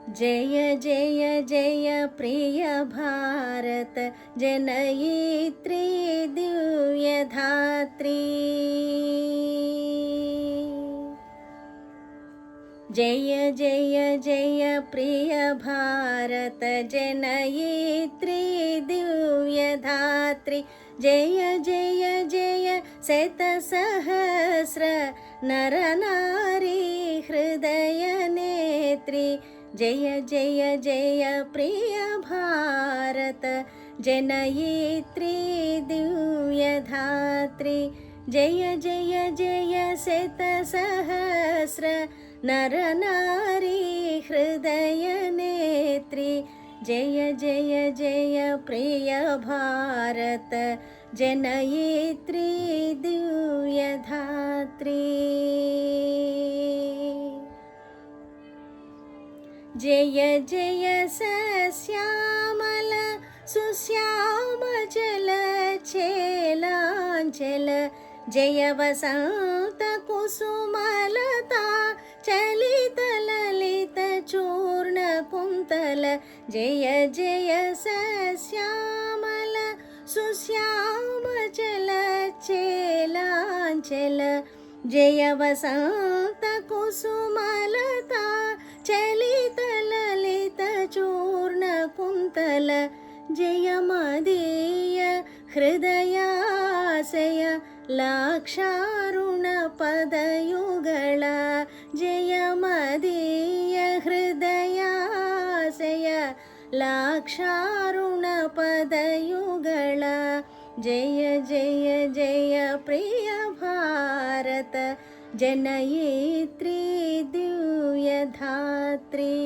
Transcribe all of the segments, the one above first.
जय जय जय प्रिय भारत जनयित्री दिव्यधात्री। जय जय जय प्रिय भारत जनयित्री दिव्यधात्री। जय जय जय शतसहस्र नरनारी हृदय नेत्री। जय जय जय प्रिय भारत जनयित्री दिव्यधात्री। जय जय जय शतसहस्र नरनारी हृदय नेत्री। जय जय जय प्रिय भारत जनयित्री दिव्यधात्री। जय जय सश्यामल सुश्याम जल चेलांचल। जय वसंत कुसुमलता चलित ललित चूर्ण कुंतल। जय जय सश्यामल सुश्याम जल चेलांचल। जय वसंत कुसुमलता चलित ललित चूर्ण कुंतल। जय मदीय हृदयाशय लाक्षारुण पदयुगल। जय मदीय हृदयाशय लाक्षारुण पदयुगल। जय जय जय प्रिय भारत जनयित्री दिव्यधात्री।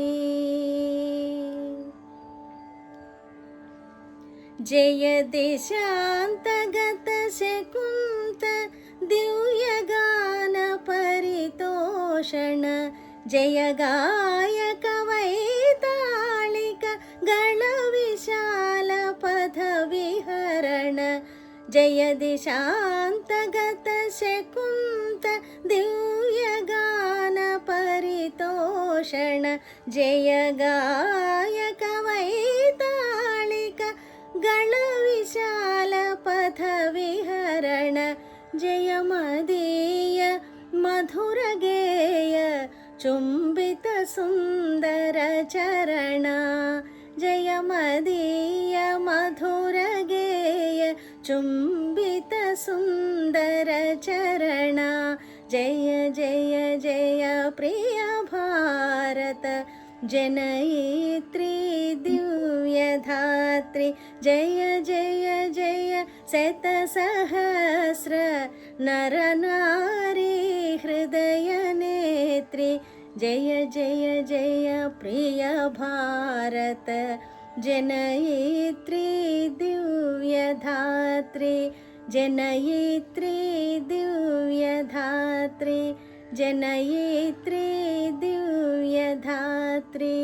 जय देशांतगत शकुंत दिव्यगान परितोषण। जय गायक वैतालिक गण विशाल पथ विहरण। जय देशांतगत शकुंत दिव्यगान परितोषण। जय गायक वैतालिक गण विशाल पथ विहरण। जय मदीय मधुर गेय चुंबित सुंदर चरण। जय मदीय मधुर गेय चुंबित सुंदर चरण। जय जय जय प्रिय भारत जनयित्री दिव्यधात्री। जय जय जय शतसहस्र नरनारी हृदय नेत्री। जय जय जय प्रिय भारत जनयित्री दिव्यधात्री। जनयित्री दिव्यधात्री। जनयित्री दिव्यधात्री।